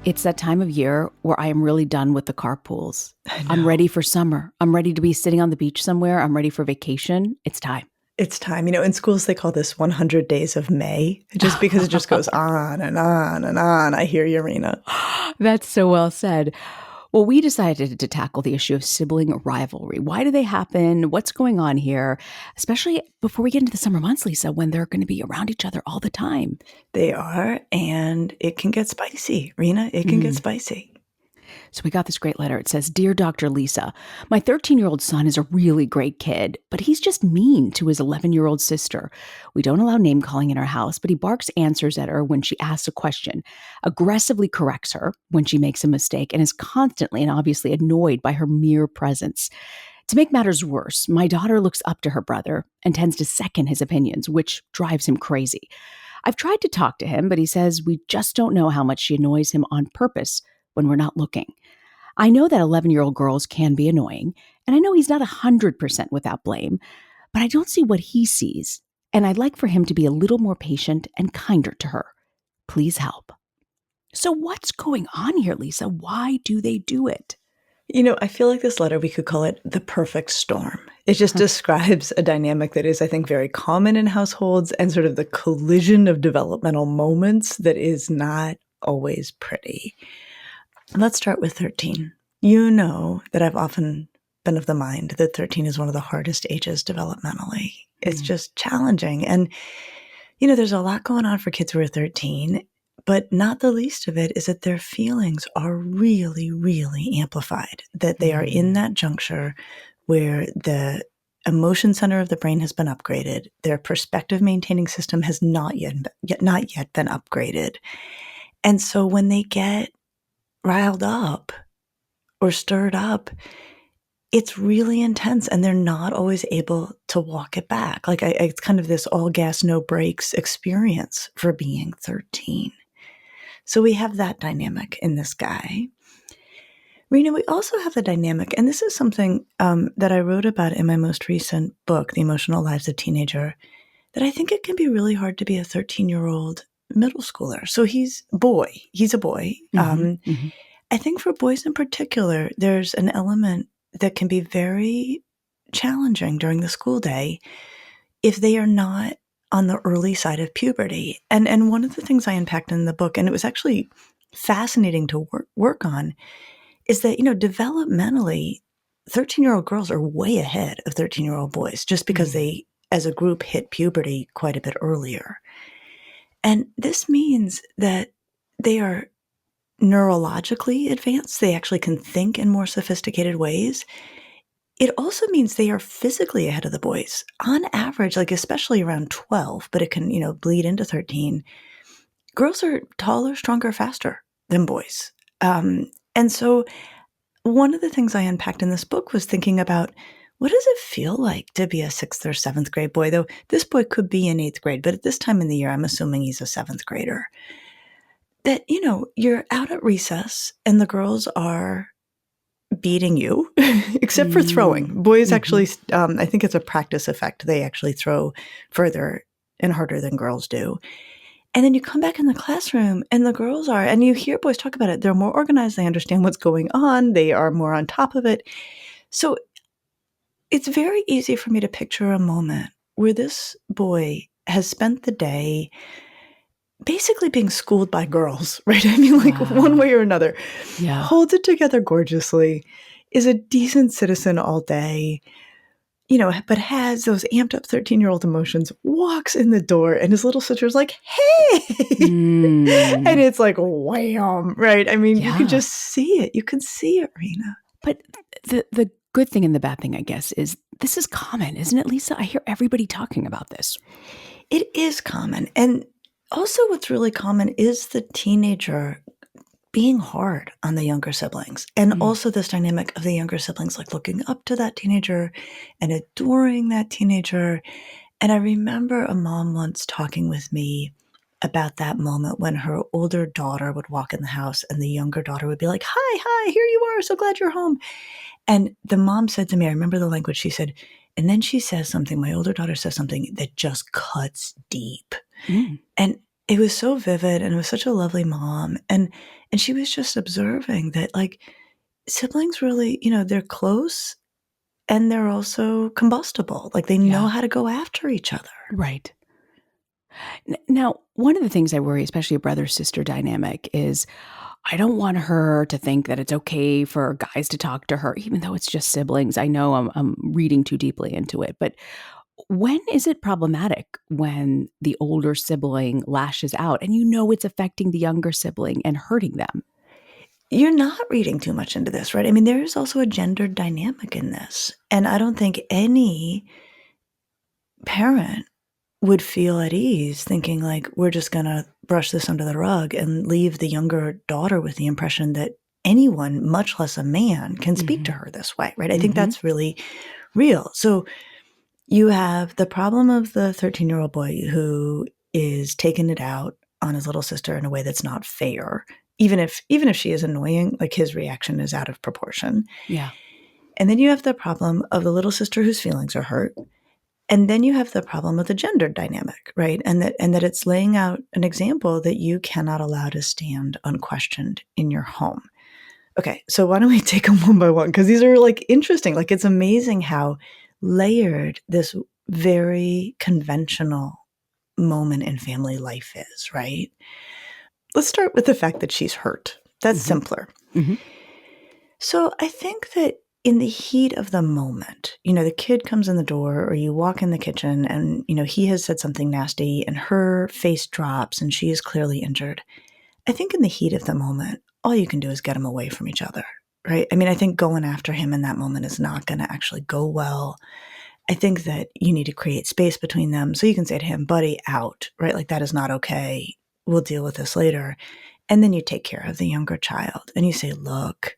It's that time of year where I am really done with the carpools. I I'm know. ready for summer. I'm ready to be sitting on the beach somewhere. I'm ready for vacation. It's time. It's time. In schools, they call this 100 days of May, just because it just goes on and on and on. I hear you, Rena. That's so well said. Well, we decided to tackle the issue of sibling rivalry. Why do they happen? What's going on here? Especially before we get into the summer months, Lisa, when they're going to be around each other all the time. They are, and it can get spicy, Rena. It can get spicy. So we got this great letter. It says, Dear Dr. Lisa, my 13-year-old son is a really great kid, but he's just mean to his 11-year-old sister. We don't allow name calling in our house, but he barks answers at her when she asks a question, aggressively corrects her when she makes a mistake, and is constantly and obviously annoyed by her mere presence. To make matters worse, my daughter looks up to her brother and tends to second his opinions, which drives him crazy. I've tried to talk to him, but he says we just don't know how much she annoys him on purpose when we're not looking. I know that 11-year-old girls can be annoying, and I know he's not 100% without blame, but I don't see what he sees, and I'd like for him to be a little more patient and kinder to her. Please help. So what's going on here, Lisa? Why do they do it? I feel like this letter, we could call it the perfect storm. It just describes a dynamic that is, I think, very common in households and sort of the collision of developmental moments that is not always pretty. Let's start with 13. You know that I've often been of the mind that 13 is one of the hardest ages developmentally. It's just challenging. And, there's a lot going on for kids who are 13, but not the least of it is that their feelings are really, really amplified, that they are in that juncture where the emotion center of the brain has been upgraded. Their perspective maintaining system has not yet been upgraded. And so when they get riled up or stirred up, it's really intense and they're not always able to walk it back. It's kind of this all gas, no brakes experience for being 13. So we have that dynamic in this guy. Rena, we also have the dynamic, and this is something that I wrote about in my most recent book, The Emotional Lives of Teenager, that I think it can be really hard to be a 13-year-old middle schooler. So he's a boy. I think for boys in particular, there's an element that can be very challenging during the school day if they are not on the early side of puberty. And one of the things I unpacked in the book, and it was actually fascinating to work on, is that, developmentally, 13-year-old girls are way ahead of 13-year-old boys just because they, as a group, hit puberty quite a bit earlier. And this means that they are neurologically advanced. They actually can think in more sophisticated ways. It also means they are physically ahead of the boys. On average, especially around 12, but it can, bleed into 13, girls are taller, stronger, faster than boys. And so one of the things I unpacked in this book was thinking about, what does it feel like to be a 6th or 7th grade boy? Though this boy could be in 8th grade, but at this time in the year, I'm assuming he's a 7th grader. That, you're out at recess and the girls are beating you, except for throwing. Boys actually, I think it's a practice effect. They actually throw further and harder than girls do. And then you come back in the classroom and the girls are, and you hear boys talk about it, they're more organized, they understand what's going on, they are more on top of it. So it's very easy for me to picture a moment where this boy has spent the day basically being schooled by girls, right? I mean, one way or another. Yeah. Holds it together gorgeously, is a decent citizen all day, but has those amped up 13-year-old emotions, walks in the door, and his little sister's like, hey! And it's like, wham, right? I mean, you can just see it. You can see it, Rena. But the good thing and the bad thing, I guess, is this is common, isn't it, Lisa? I hear everybody talking about this. It is common. And also what's really common is the teenager being hard on the younger siblings. And also this dynamic of the younger siblings, looking up to that teenager and adoring that teenager. And I remember a mom once talking with me about that moment when her older daughter would walk in the house and the younger daughter would be like, hi, here you are. So glad you're home. And the mom said to me, I remember the language she said, and then she says something, my older daughter says something that just cuts deep. And it was so vivid, and it was such a lovely mom, and she was just observing that, like, siblings really, they're close and they're also combustible. Like, they know Yeah. how to go after each other. Right. Now, one of the things I worry, especially a brother-sister dynamic, is I don't want her to think that it's okay for guys to talk to her, even though it's just siblings. I know I'm reading too deeply into it, but when is it problematic when the older sibling lashes out and you know it's affecting the younger sibling and hurting them? You're not reading too much into this, right? I mean, there is also a gendered dynamic in this, and I don't think any parent would feel at ease thinking, like, we're just gonna brush this under the rug and leave the younger daughter with the impression that anyone, much less a man, can speak to Mhm. her this way, right? I think Mhm. that's really real. So you have the problem of the 13-year-old boy who is taking it out on his little sister in a way that's not fair. Even if she is annoying, like, his reaction is out of proportion. Yeah. And then you have the problem of the little sister whose feelings are hurt. And then you have the problem of the gender dynamic, right? And that it's laying out an example that you cannot allow to stand unquestioned in your home. Okay, so why don't we take them one by one? Because these are, like, interesting. Like, it's amazing how layered this very conventional moment in family life is, right? Let's start with the fact that she's hurt. That's Mhm. simpler. Mhm. So I think that in the heat of the moment, the kid comes in the door or you walk in the kitchen and, he has said something nasty and her face drops and she is clearly injured. I think in the heat of the moment, all you can do is get them away from each other, right? I mean, I think going after him in that moment is not going to actually go well. I think that you need to create space between them so you can say to him, buddy, out, right? Like, that is not okay. We'll deal with this later. And then you take care of the younger child and you say, look,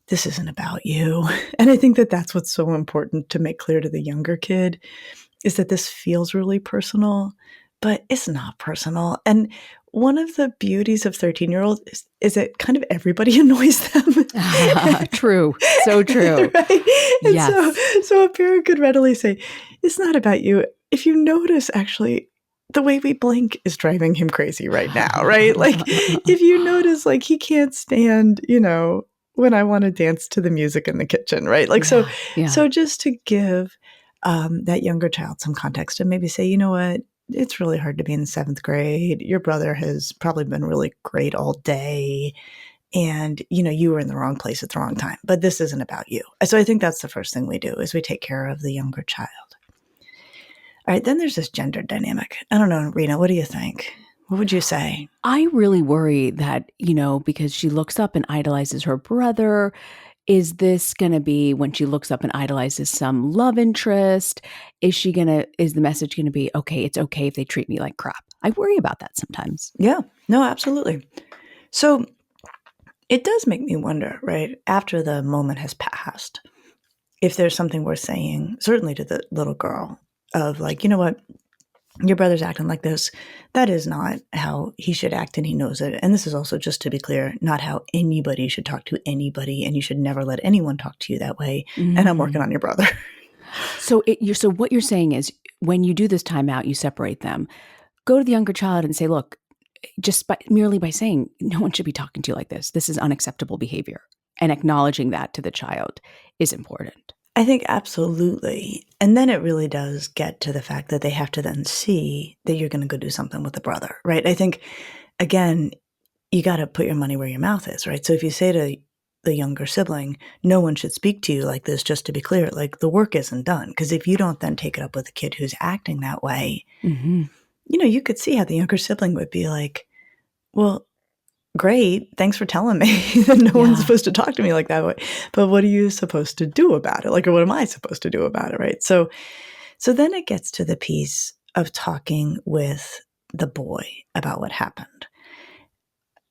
this isn't about you. And I think that that's what's so important to make clear to the younger kid is that this feels really personal, but it's not personal. And one of the beauties of 13-year-old is that kind of everybody annoys them. True. So true. Right? And so Yes. so a parent could readily say, "It's not about you." If you notice, actually, the way we blink is driving him crazy right now, right? Like, if you notice, like, he can't stand, when I wanna dance to the music in the kitchen, right? Like, so Yeah. Yeah. so just to give, that younger child some context and maybe say, "You know what? It's really hard to be in 7th grade. Your brother has probably been really great all day, and, you were in the wrong place at the wrong time, but this isn't about you." So I think that's the first thing we do is we take care of the younger child. All right, then there's this gender dynamic. I don't know, Rena, what do you think? What would you say? I really worry that, because she looks up and idolizes her brother, is this gonna be when she looks up and idolizes some love interest? Is the message gonna be, "Okay, it's okay if they treat me like crap?" I worry about that sometimes. Yeah, no, absolutely. So it does make me wonder, right, after the moment has passed, if there's something worth saying, certainly to the little girl, of like, you know what, your brother's acting like this. That is not how he should act, and he knows it. And this is also, just to be clear, not how anybody should talk to anybody, and you should never let anyone talk to you that way. And I'm working Mhm. on your brother. So what you're saying is when you do this timeout, you separate them. Go to the younger child and say, "Look, just merely by saying, no one should be talking to you like this. This is unacceptable behavior." And acknowledging that to the child is important. I think absolutely. And then it really does get to the fact that they have to then see that you're going to go do something with the brother, right? I think, again, you got to put your money where your mouth is, right? So if you say to the younger sibling, no one should speak to you like this, just to be clear, like, the work isn't done. Because if you don't then take it up with a kid who's acting that way, Mhm. you could see how the younger sibling would be like, well, great, thanks for telling me that no one's Yeah. supposed to talk to me like that way. But what are you supposed to do about it? Like, or what am I supposed to do about it, right? So then it gets to the piece of talking with the boy about what happened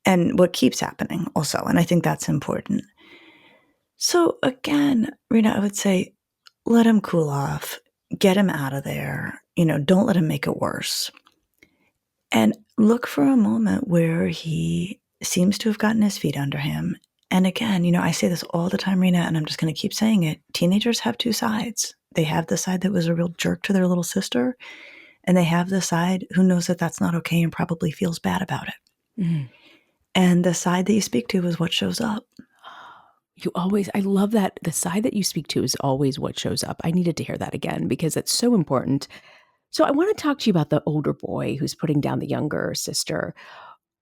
and what keeps happening also. And I think that's important. So again, Rena, I would say let him cool off, get him out of there, don't let him make it worse. And look for a moment where he seems to have gotten his feet under him. And again, I say this all the time, Rena, and I'm just going to keep saying it. Teenagers have two sides. They have the side that was a real jerk to their little sister, and they have the side who knows that that's not okay and probably feels bad about it. Mm. And the side that you speak to is what shows up. I love that the side that you speak to is always what shows up. I needed to hear that again because it's so important. So I want to talk to you about the older boy who's putting down the younger sister.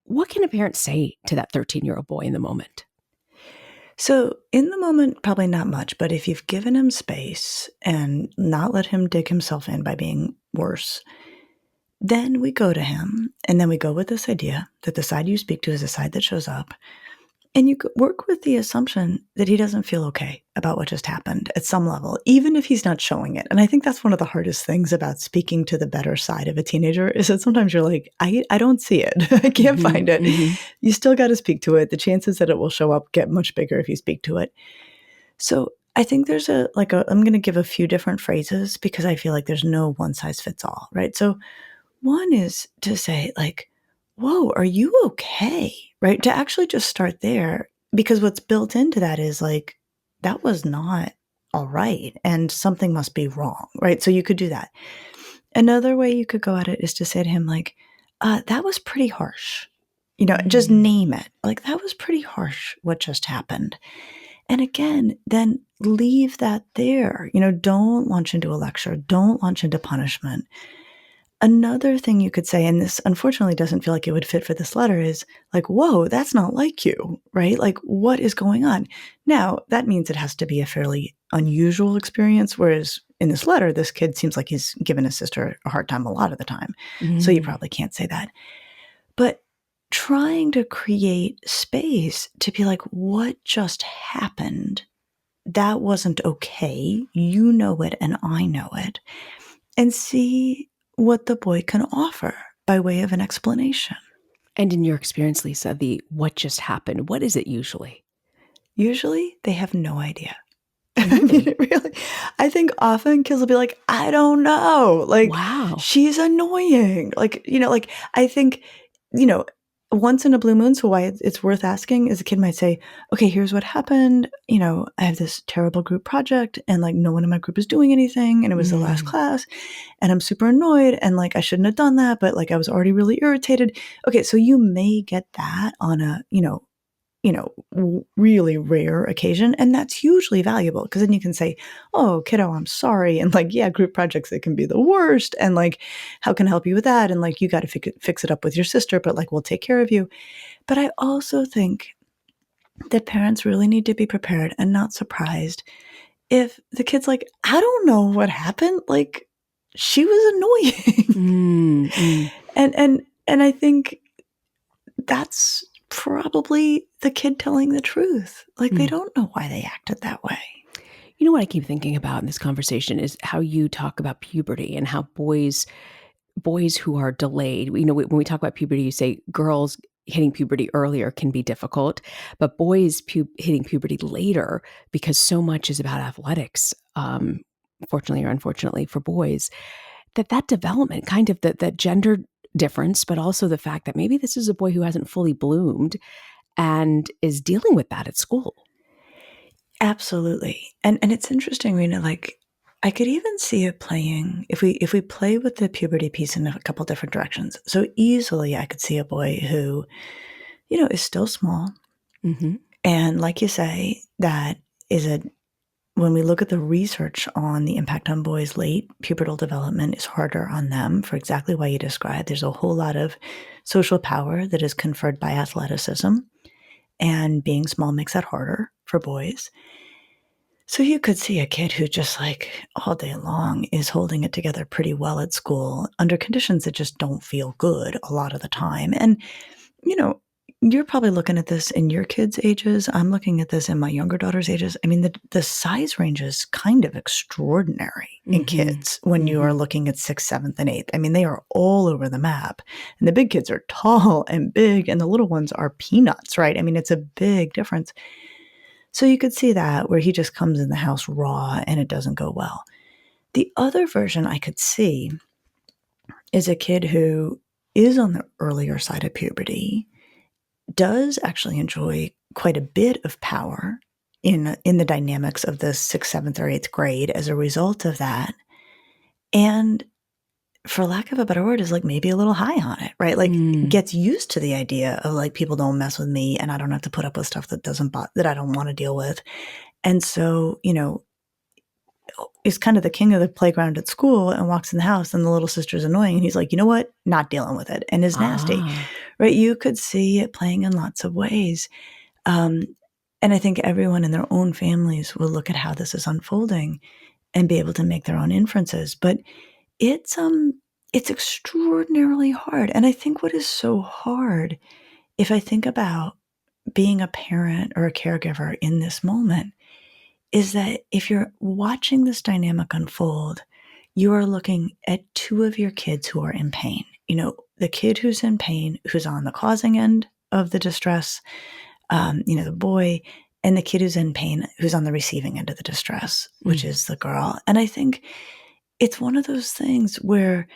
What can a parent say to that 13-year-old boy in the moment? So in the moment, probably not much, but if you've given him space and not let him dig himself in by being worse, then we go to him and then we go with this idea that the side you speak to is the side that shows up. And you work with the assumption that he doesn't feel okay about what just happened at some level, even if he's not showing it. And I think that's one of the hardest things about speaking to the better side of a teenager is that sometimes you're like, I don't see it. I can't Mhm, find it. mhm. You still got to speak to it. The chances that it will show up get much bigger if you speak to it. So I think there's I'm going to give a few different phrases because I feel like there's no one size fits all, right? So one is to say, like, whoa, are you okay? Right? To actually just start there, because what's built into that is like, that was not all right. And something must be wrong. Right? So you could do that. Another way you could go at it is to say to him, like, that was pretty harsh. Just Mm. name it. Like, that was pretty harsh what just happened. And again, then leave that there. Don't launch into a lecture, don't launch into punishment. Another thing you could say, and this unfortunately doesn't feel like it would fit for this letter, is like, whoa, that's not like you, right? Like, what is going on? Now, that means it has to be a fairly unusual experience, whereas in this letter, this kid seems like he's given his sister a hard time a lot of the time. So you Mm. probably can't say that. But trying to create space to be like, what just happened? That wasn't okay. You know it, and I know it. And see what the boy can offer by way of an explanation. And in your experience, Lisa, the what just happened, what is it usually? Usually, they have no idea. I mean, Really? really, I think often kids will be like, I don't know. Like, Wow. she's annoying. Like, I think, you know, once in a blue moon. So why it's worth asking is a kid might say, okay, here's what happened. I have this terrible group project and like no one in my group is doing anything. And it was the last Mm. class and I'm super annoyed. And like, I shouldn't have done that, but like, I was already really irritated. Okay. So you may get that on a, really rare occasion. And that's usually valuable because then you can say, oh, kiddo, I'm sorry. And like, yeah, group projects, it can be the worst. And like, how can I help you with that? And like, you got to fix it up with your sister, but like, we'll take care of you. But I also think that parents really need to be prepared and not surprised if the kid's like, I don't know what happened. Like, she was annoying. Mm, mm, and I think that's probably the kid telling the truth. Like, they mm. don't know why they acted that way. You know what I keep thinking about in this conversation is how you talk about puberty and how boys who are delayed, when we talk about puberty, you say girls hitting puberty earlier can be difficult, but boys hitting puberty later because so much is about athletics, fortunately or unfortunately for boys, that development, kind of that gender difference, but also the fact that maybe this is a boy who hasn't fully bloomed and is dealing with that at school. Absolutely. And it's interesting, like, I could even see it playing if we play with the puberty piece in a couple different directions. So easily I could see a boy who, is still small. Mhm. And like you say, that is a when we look at the research on the impact on boys' late pubertal development is harder on them for exactly why you described. There's a whole lot of social power that is conferred by athleticism, and being small makes that harder for boys. So you could see a kid who just like all day long is holding it together pretty well at school under conditions that just don't feel good a lot of the time. And, you know, you're probably looking at this in your kids' ages. I'm looking at this in my younger daughter's ages. I mean, the size range is kind of extraordinary in Mhm. kids when you are Mhm. looking at sixth, seventh, and eighth. I mean, they are all over the map. And the big kids are tall and big, and the little ones are peanuts, right? I mean, it's a big difference. So you could see that where he just comes in the house raw and it doesn't go well. The other version I could see is a kid who is on the earlier side of puberty, does actually enjoy quite a bit of power in the dynamics of the sixth, seventh, or eighth grade as a result of that. And for lack of a better word, is like maybe a little high on it, right? Like Mm. gets used to the idea of like people don't mess with me and I don't have to put up with stuff that I don't want to deal with. And so, is kind of the king of the playground at school and walks in the house and the little sister's annoying. And he's like, you know what? Not dealing with it and is nasty, Ah. right? You could see it playing in lots of ways. Um, and I think everyone in their own families will look at how this is unfolding and be able to make their own inferences. But it's extraordinarily hard. And I think what is so hard, if I think about being a parent or a caregiver in this moment, is that if you're watching this dynamic unfold, you are looking at two of your kids who are in pain. The kid who's in pain, who's on the causing end of the distress, the boy, and the kid who's in pain, who's on the receiving end of the distress, which Mm. is the girl. And I think it's one of those things where,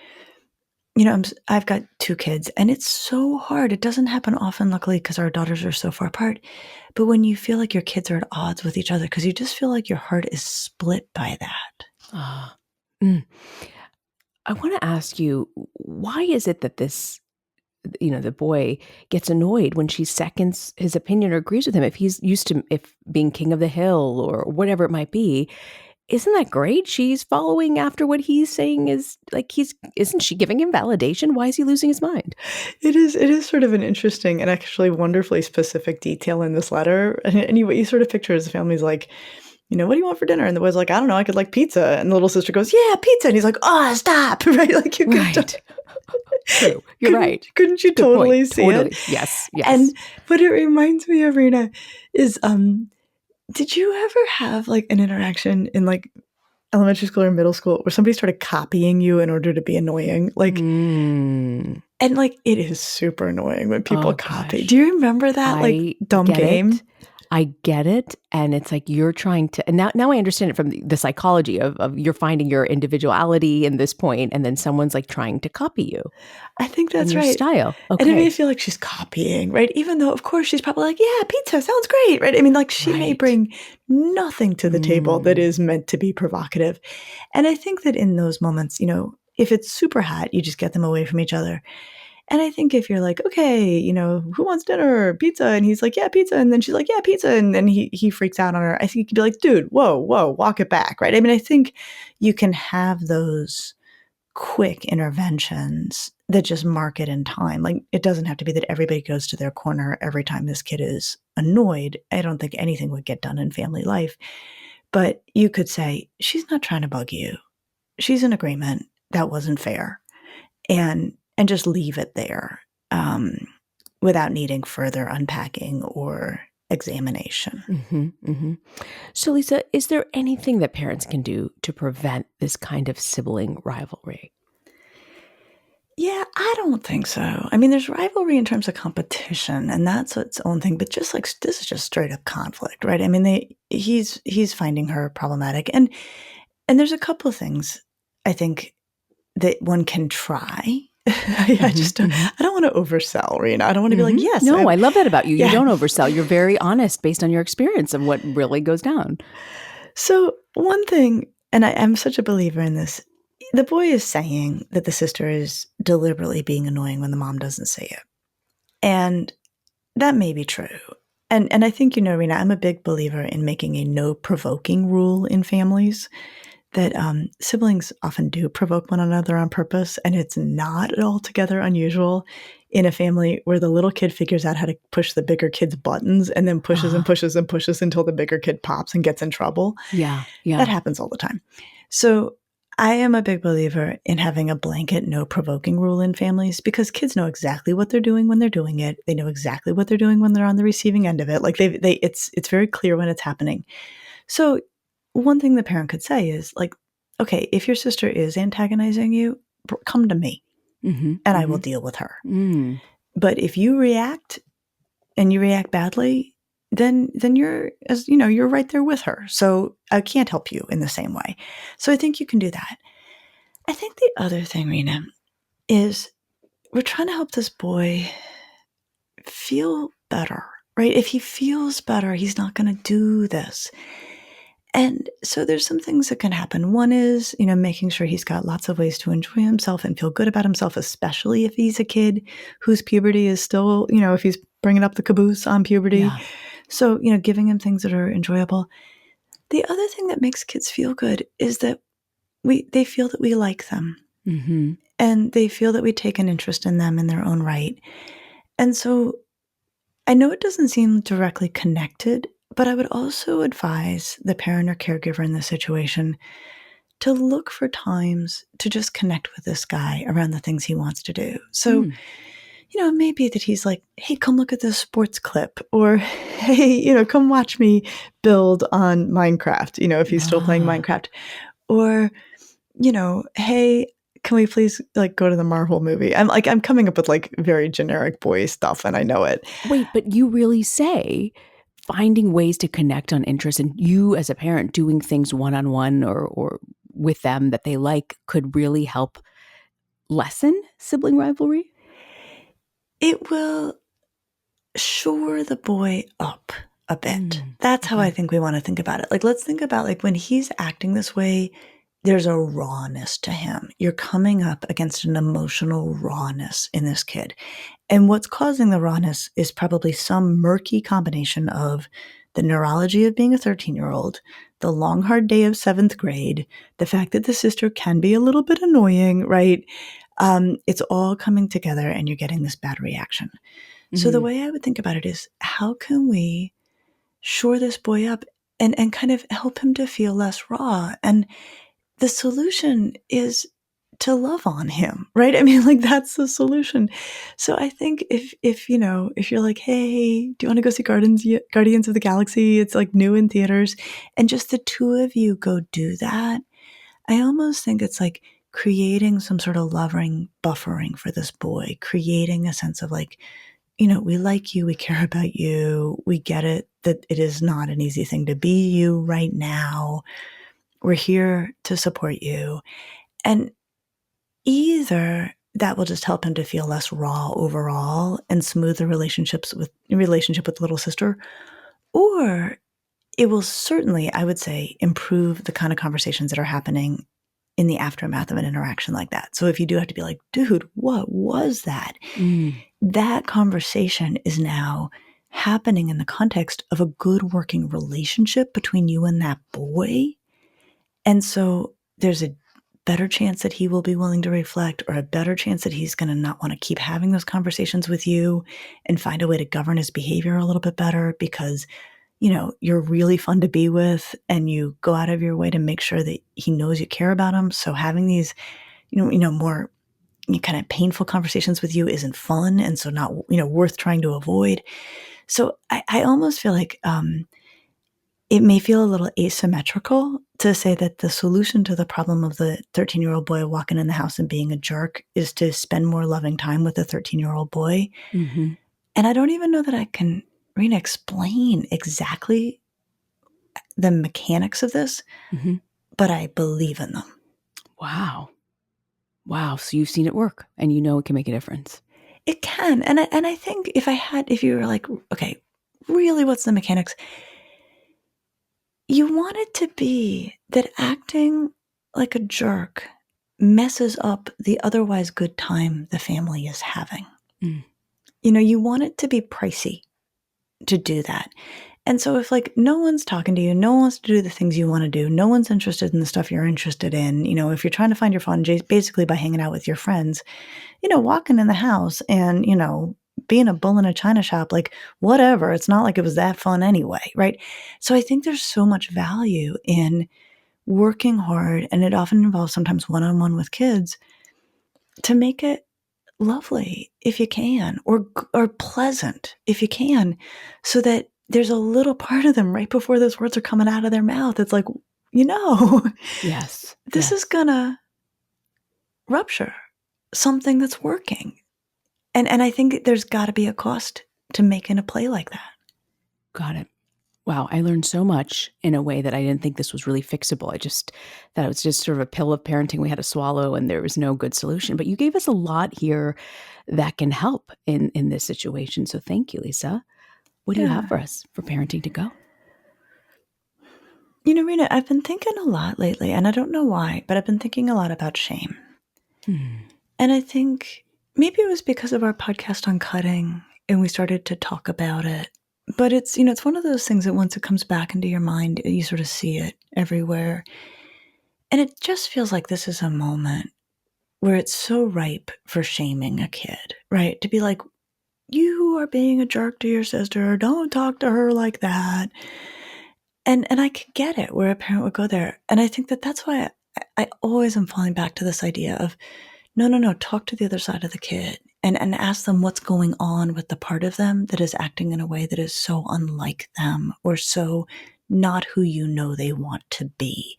I've got two kids, and it's so hard. It doesn't happen often, luckily, because our daughters are so far apart. But when you feel like your kids are at odds with each other, because you just feel like your heart is split by that. Ah. Mm. I want to ask you, why is it that the boy gets annoyed when she seconds his opinion or agrees with him if he's used to if being king of the hill or whatever it might be? Isn't that great? She's following after what he's saying is like isn't she giving him validation? Why is he losing his mind? It is sort of an interesting and actually wonderfully specific detail in this letter. And you sort of picture as the family's like, what do you want for dinner? And the boy's like, I don't know, I could like pizza. And the little sister goes, yeah, pizza. And he's like, oh, stop. Right? Like you could, Right. True. You're couldn't, right. couldn't you Good point. totally see it? Totally. Yes. Yes. And what it reminds me of, Rena, is did you ever have like an interaction in like elementary school or middle school where somebody started copying you in order to be annoying? Like, Mm. and like it is super annoying when people Oh copy. Do gosh. you remember that like I dumb get game? it. I get it, and it's like you're trying to and now I understand it from the psychology of you're finding your individuality in this point, and then someone's, like, trying to copy you I think and that's your right. style. And it made me Okay. feel like she's copying, right? Even though, of course, she's probably like, yeah, pizza sounds great, right? I mean, like, she may Right. bring nothing to the table that Mm. is meant to be provocative. And I think that in those moments, if it's super hot, you just get them away from each other. And I think if you're like, okay, who wants dinner? Pizza. And he's like, yeah, pizza. And then she's like, yeah, pizza. And then he freaks out on her. I think you could be like, dude, whoa, whoa, walk it back, right? I mean, I think you can have those quick interventions that just mark it in time. Like, it doesn't have to be that everybody goes to their corner every time this kid is annoyed. I don't think anything would get done in family life. But you could say, she's not trying to bug you. She's in agreement. That wasn't fair. And just leave it there, without needing further unpacking or examination. Mhm, mhm. So, Lisa, is there anything that parents can do to prevent this kind of sibling rivalry? Yeah, I don't think so. I mean, there's rivalry in terms of competition, and that's its own thing. But just like this is just straight up conflict, right? I mean, he's finding her problematic, and there's a couple of things I think that one can try. I Mhm, just don't. mhm. I don't want to oversell, Rena. I don't want to be like, Mhm. yes, No, I love that about you. You yeah. don't oversell. You're very honest based on your experience of what really goes down. So one thing, and I am such a believer in this. The boy is saying that the sister is deliberately being annoying when the mom doesn't say it, and that may be true. And I think, Rena, I'm a big believer in making a no provoking rule in families, that siblings often do provoke one another on purpose, and it's not altogether unusual in a family where the little kid figures out how to push the bigger kid's buttons and then pushes and Ah, pushes and pushes until the bigger kid pops and gets in trouble. yeah, That yeah. happens all the time. So I am a big believer in having a blanket no provoking rule in families, because kids know exactly what they're doing when they're doing it. They know exactly what they're doing when they're on the receiving end of it. Like it's very clear when it's happening. So one thing the parent could say is like, okay, if your sister is antagonizing you, come to me Mhm, and I will mhm. deal with her. Mm. But if you react and you react badly, then you're right there with her. So I can't help you in the same way. So I think you can do that. I think the other thing, Rena, is we're trying to help this boy feel better, right? If he feels better, he's not going to do this. And so there's some things that can happen. One is, making sure he's got lots of ways to enjoy himself and feel good about himself, especially if he's a kid whose puberty is still, if he's bringing up the caboose on puberty. Yeah. So, giving him things that are enjoyable. The other thing that makes kids feel good is that they feel that we like them, Mm-hmm. and they feel that we take an interest in them in their own right. And so I know it doesn't seem directly connected, but I would also advise the parent or caregiver in this situation to look for times to just connect with this guy around the things he wants to do. So, Mm. it may be that he's like, hey, come look at this sports clip, or hey, come watch me build on Minecraft, if he's still playing Ah. Minecraft, or, hey, can we please like go to the Marvel movie? I'm coming up with like very generic boy stuff, and I know it. Wait, but you really say finding ways to connect on interest, and you as a parent doing things one-on-one or with them that they like could really help lessen sibling rivalry? It will shore the boy up a bit. Mm, That's how I okay. think we want to think about it. Like, let's think about like when he's acting this way, there's a rawness to him. You're coming up against an emotional rawness in this kid. And what's causing the rawness is probably some murky combination of the neurology of being a 13-year-old, the long, hard day of seventh grade, the fact that the sister can be a little bit annoying, right? It's all coming together and you're getting this bad reaction. So the Mhm. way I would think about it is how can we shore this boy up and kind of help him to feel less raw? And the solution is to love on him, right? I mean, like that's the solution. So I think if you're like, hey, do you want to go see Guardians of the Galaxy? It's like new in theaters, and just the two of you go do that. I almost think it's like creating some sort of loving buffering for this boy, creating a sense of like, we like you, we care about you, we get it that it is not an easy thing to be you right now. We're here to support you. And either that will just help him to feel less raw overall and smooth the relationship with little sister, or it will certainly, I would say, improve the kind of conversations that are happening in the aftermath of an interaction like that. So if you do have to be like, dude, what was that? Mm. That conversation is now happening in the context of a good working relationship between you and that boy. And so there's a better chance that he will be willing to reflect, or a better chance that he's going to not want to keep having those conversations with you and find a way to govern his behavior a little bit better because, you're really fun to be with and you go out of your way to make sure that he knows you care about him. So having these, more kind of painful conversations with you isn't fun. And so not, worth trying to avoid. So I almost feel like, it may feel a little asymmetrical to say that the solution to the problem of the 13-year-old boy walking in the house and being a jerk is to spend more loving time with the 13-year-old boy. Mhm. And I don't even know that I can really explain exactly the mechanics of this, Mhm. but I believe in them. Wow. Wow, so you've seen it work, and you know it can make a difference. It can. And I think if you were like, okay, really, what's the mechanics? You want it to be that acting like a jerk messes up the otherwise good time the family is having. Mm. You want it to be pricey to do that. And so if like no one's talking to you, no one wants to do the things you want to do, no one's interested in the stuff you're interested in, if you're trying to find your fun basically by hanging out with your friends, walking in the house and, being a bull in a china shop, like whatever, it's not like it was that fun anyway, right? So I think there's so much value in working hard, and it often involves sometimes one-on-one with kids to make it lovely if you can, or pleasant if you can, so that there's a little part of them right before those words are coming out of their mouth. It's like, you know, Yes. this is Yes. gonna rupture something that's working. And I think there's got to be a cost to making a play like that. Got it. Wow, I learned so much in a way that I didn't think this was really fixable. I just thought it was just sort of a pill of parenting we had to swallow and there was no good solution. But you gave us a lot here that can help in this situation. So thank you, Lisa. What do you have Yeah. for us for parenting to go? Rena, I've been thinking a lot lately, and I don't know why, but I've been thinking a lot about shame. Hmm. And I think maybe it was because of our podcast on cutting and we started to talk about it. But it's one of those things that once it comes back into your mind, you sort of see it everywhere. And it just feels like this is a moment where it's so ripe for shaming a kid, right? To be like, you are being a jerk to your sister. Don't talk to her like that. And I could get it where a parent would go there. And I think that that's why I always am falling back to this idea of no, no, no, talk to the other side of the kid and ask them what's going on with the part of them that is acting in a way that is so unlike them or so not who you know they want to be.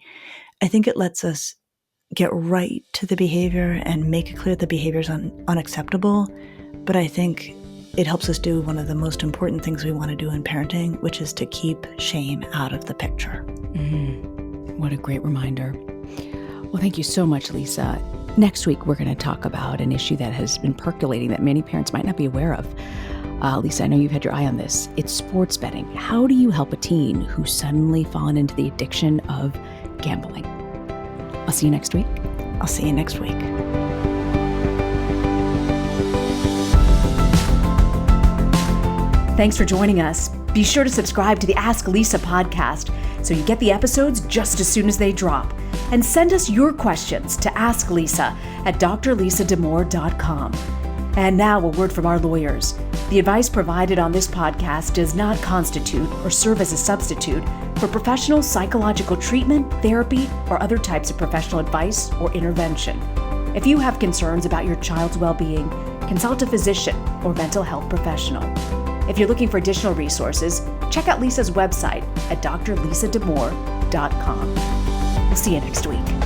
I think it lets us get right to the behavior and make it clear the behavior is unacceptable. But I think it helps us do one of the most important things we want to do in parenting, which is to keep shame out of the picture. What a great reminder. Well, thank you so much, Lisa. Next week, we're going to talk about an issue that has been percolating that many parents might not be aware of. Lisa, I know you've had your eye on this. It's sports betting. How do you help a teen who's suddenly fallen into the addiction of gambling? I'll see you next week. I'll see you next week. Thanks for joining us. Be sure to subscribe to the Ask Lisa podcast so you get the episodes just as soon as they drop. And send us your questions to asklisa@drlisadamore.com. And now a word from our lawyers. The advice provided on this podcast does not constitute or serve as a substitute for professional psychological treatment, therapy, or other types of professional advice or intervention. If you have concerns about your child's well-being, consult a physician or mental health professional. If you're looking for additional resources, check out Lisa's website at drlisadamore.com. We'll see you next week.